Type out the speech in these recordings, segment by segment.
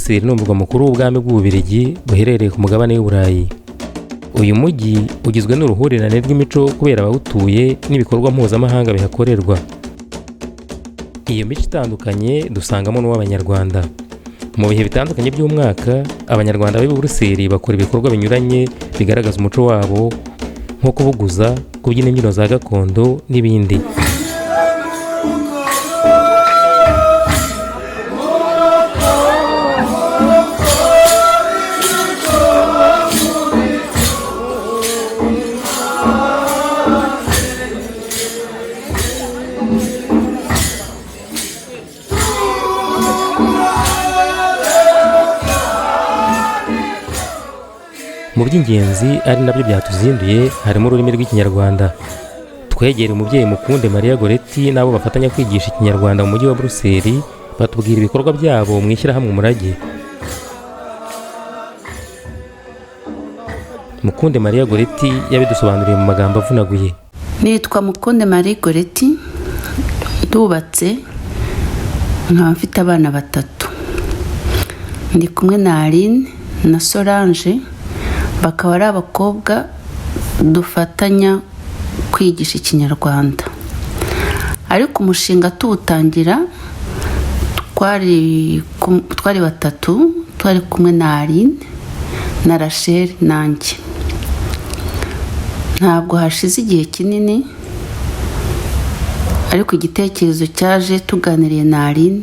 Buruseli ni umurwa mukuru w'ubwami bw'Ububiligi buherereye ku mugabane w'Uburayi. Uyu mujyi ugizwe n'uruhurirane rw'imico kubera abawutuye n'ibikorwa mpuzamahanga bihakorerwa. Iyo mico itandukanye dusangamo n'uw'Abanyarwanda. Mu bihe bitandukanye by'umwaka, Abanyarwanda b'i Buruseli bakora ibikorwa binyuranye bigaragaza umuco wabo nko kubuguza, kubyina imbyino za gakondo n'ibindi. Mu by'ingenzi ari nabyo byatuzinduye harimo ururimi rw'Ikinyarwanda. Twegereye umubyeyi Mukunde Maria Goretti n'abo bafatanya kwigisha Ikinyarwanda mu mujyi wa Buruseli, batubwira ibikorwa byabo mu ishyirahamwe Umurage. Mukunde Maria Goretti yabidusobanuriye mu magambo avunaguye. Nitwa Mukunde Maria Goretti, ndubatse, nkaba mfite abana 3. Ndi kumwe na Aline na Solange, bakaba ari abakobwa dufatanya kwigisha Ikinyarwanda. Ariko umushinga tuwutangira twari 3, twari kumwe na Aline na Rachel nanjye. Ntabwo hashize igihe kinini, ariko igitekerezo cyaje tuganiriye na Aline,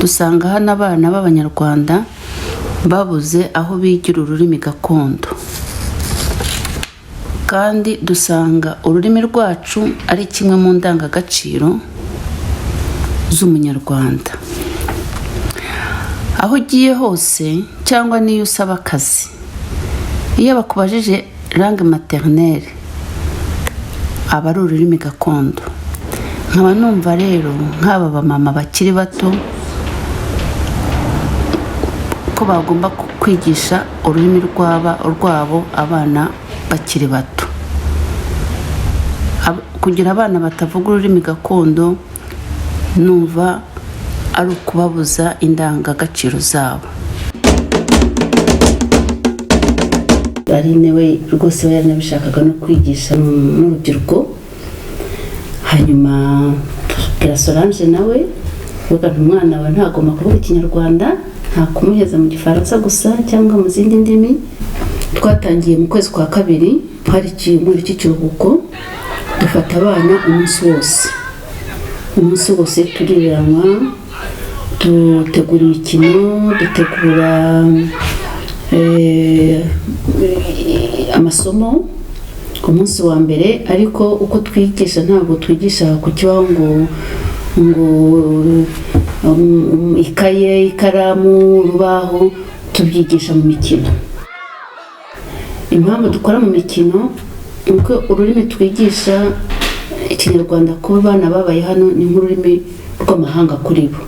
dusanga hano abana b'Abanyarwanda babuze aho bigira ururimi gakondo, kandi dusanga ururimi rwacu ari kimwe mu ndangagaciro z'Umunyarwanda. Aho ugiye hose cyangwa niyo usaba akazi, iyo bakubajije langue maternelle aba ari ururimi gakondo. Nkaba numva rero nk'aba bamama bakiri bato ko bagomba kwigisha ururimi rwabo abana bakiri bato, kugira abana batavuga ururimi gakondo numva ari ukubabuza indangagaciro zabo. Aline we rwose yaranabishakaga no kwigisha n'urubyiruko. Hanyuma tubwira Solange nawe vuga umwana wawe ntagomba kuvuga Ikinyarwanda, nta kumuheza mu Gifaransa gusa cyangwa mu zindi ndimi. Twatangiye mu kwezi kwa 2 muri iki kiruhuko, dufata abana umunsi wose turiranwa, dutegura imikino, dutegura amasomo ku munsi wa mbere. Ariko uko twigisha ntabwo twigisha ku kibaho ngo ikaye, ikaramu, urubaho, tubyigisha mu mikino. Impamvu dukora mu mikino nuko ururimi twigisha Ikinyarwanda ku bana babaye hano ni nk'ururimi rw'amahanga kuri bo.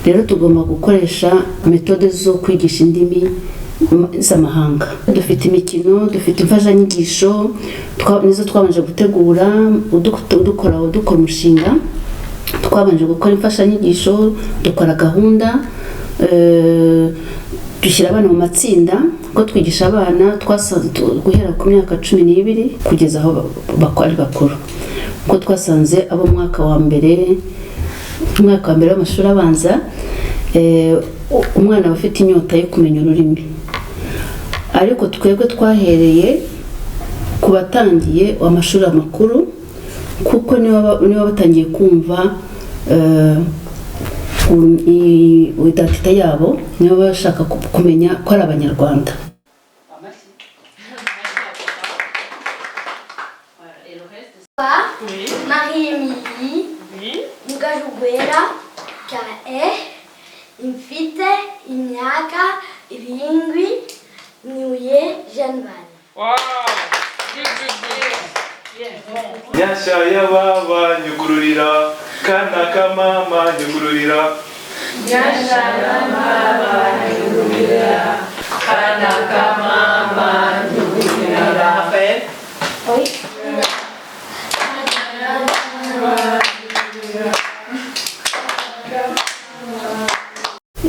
Rero tugomba gukoresha metode zo kwigisha indimi z'amahanga. Dufite imikino, dufite imfashanyigisho nizo twabanje gutegura. Dukora umushinga, twabanje gukora imfashanyigisho, dukora gahunda, dushyira abana mu matsinda, ko twigisha abana twasanze guhera ku myaka 12 kugeza aho bakora bakuru. Ko twasanze abo mwaka wa mbere w'amashuri abanza, umwana bafite inyota yo kumenya ururimi. Ariko twebwe twahereye ku batangiye amashuri makuru, kuko niba batangiye kumva identité yabo, niba bashaka kumenya ko ari Abanyarwanda. Marie-Émilie Mugajugwera Kae imfite imyaka 7 niuye January. Wow! Nyasha y'ababa nyugururira, kana kamama nyugururira. Nyasha y'ababa nyugururira, kana kamama nyugururira. Oui.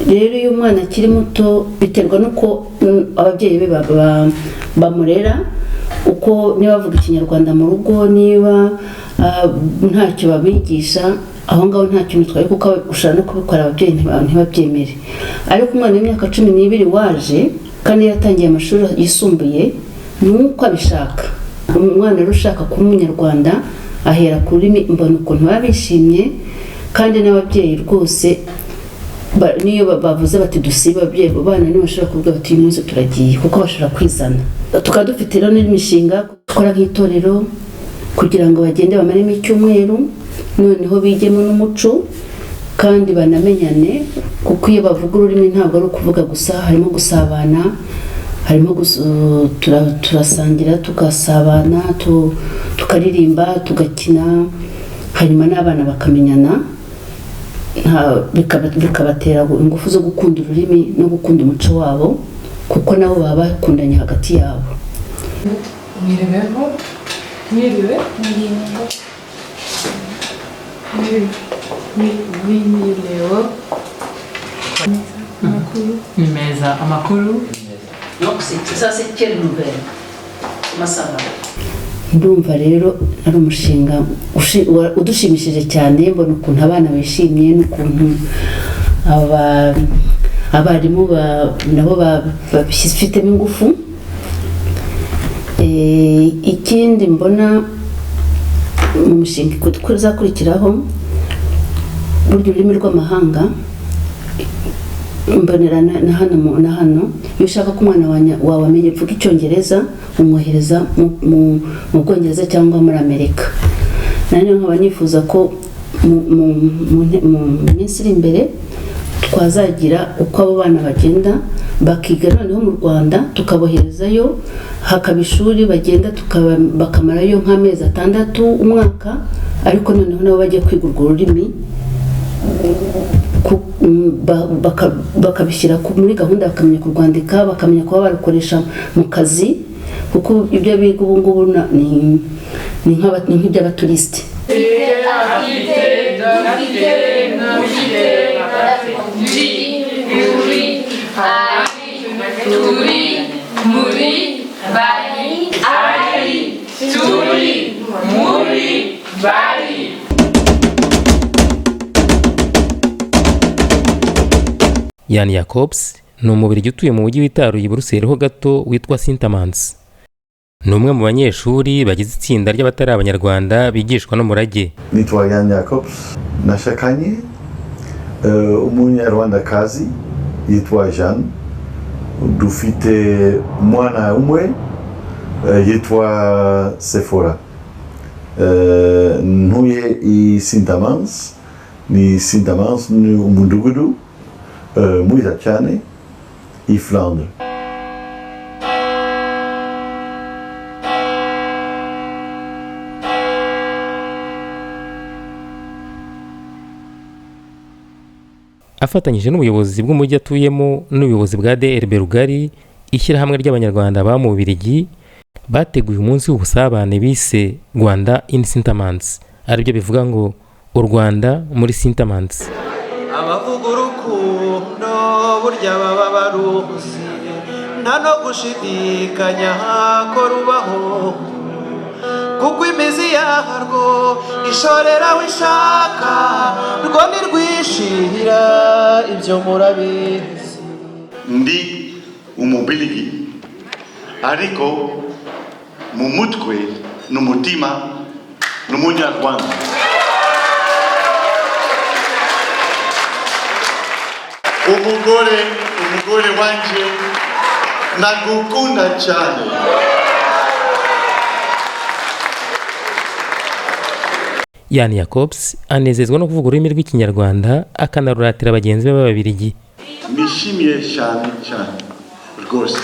rero iyo umwana akiri muto biterwa n'uko ababyeyi be bamurera, uko niba bavuga ikinyarwanda mu rugo, niba ntacyo babigisha, aho ngaho nta kintu utwaye, kuko ushobora no kubikora ababyeyi ntibabyemere. Ariko umwana w'imyaka 12 waje kandi yatangiye amashuri yisumbuye, nuko abishaka. Umwana rero ushaka kuba umunyarwanda ahera ku rurimi, mbona ukuntu baba bishimye, kandi n'ababyeyi rwose niyo bavuze bati dusiba, ababyeyi bana nibo bashobora kuvuga bati uyu munsi turagiye, kuko bashobora kwizana. Tukaba dufite rero n'imishinga gukora nk'itorero kugira ngo bagende bamaremo icyumweru, noneho bigemo n'umuco kandi banamenyane, kuko iyo bavuga ururimi ntabwo ari ukuvuga gusa, harimo gusabana, harimo turasangira tugasabana, tukaririmba, tugakina, hanyuma n'abana bakamenyana, bikabatera ingufu zo gukunda ururimi no gukunda umuco wabo, kuko nabo baba bakundanye hagati yabo. Meza amakuru. Donc ça c'est quelle nouvelle? Masaba. Ndumva rero ari umushinga udushimishije cyane, mbona ukuntu abana bishimye, n'ukuntu abarimu nabo babifitemo ingufu. Ikindi mbona mu mushinga uzakurikiraho, buryo ururimi rw'amahanga mbonera na hano iyo ushaka ko umwana wawe amenye kuvuga icyongereza, umwohereza mu Bwongereza cyangwa muri Amerika. Nanone nkaba nifuza ko mu minsi iri imbere twazagira uko abo bana bagenda bakiga noneho mu Rwanda, tukaboherezayo, hakaba ishuri bagenda bakamarayo nk'amezi 6 umwaka, ariko noneho nabo bagiye kwiga urwo rurimi, bakabishyira muri gahunda, bakamenya kurwandika, bakamenya kuba barukoresha mu kazi, kuko ibyo biga ubu ngubu ni nk'iby'abaturisite. Jan Jacobs ni umubirigi utuye mu mujyi witaruye i Buruseli ho gato, witwa Sintamans. Ni umwe mu banyeshuri bagize itsinda ry'abatari abanyarwanda bigishwa n'umurage. Nitwa Jan Jacobs, nashakanye umunyarwandakazi yitwa Jean, dufite mwana umwe yitwa Sephora. Ntuye i Sintamans, ni Sintamans ni umudugudu mwiza cyane i Flandre. Afatanyije n'ubuyobozi bw'umujyi atuyemo n'ubuyobozi bwa DRB Rugari, ishyirahamwe ry'abanyarwanda ba mu Bubiligi, bateguye umunsi w'ubusabane bise Rwanda in Sintamans, aribyo bivuga ngo u Rwanda muri Sintamans. Abavuga urukundo burya baba baruzi, nta no gushidikanya ko rubaho, kuko imizi yarwo ishorera wishaka, rwo nirwishira ibyo murabizi. Ndi umubiligi, ariko mu mutwe n'umutima n'umunyarwanda. Umugore wanje ndagukunda cyane. Jan Jacobs anezezwa no kuvuga ururimi rw'ikinyarwanda, akanaruratira bagenzi be b'Ababiligi. Nishimiye cyane rwose.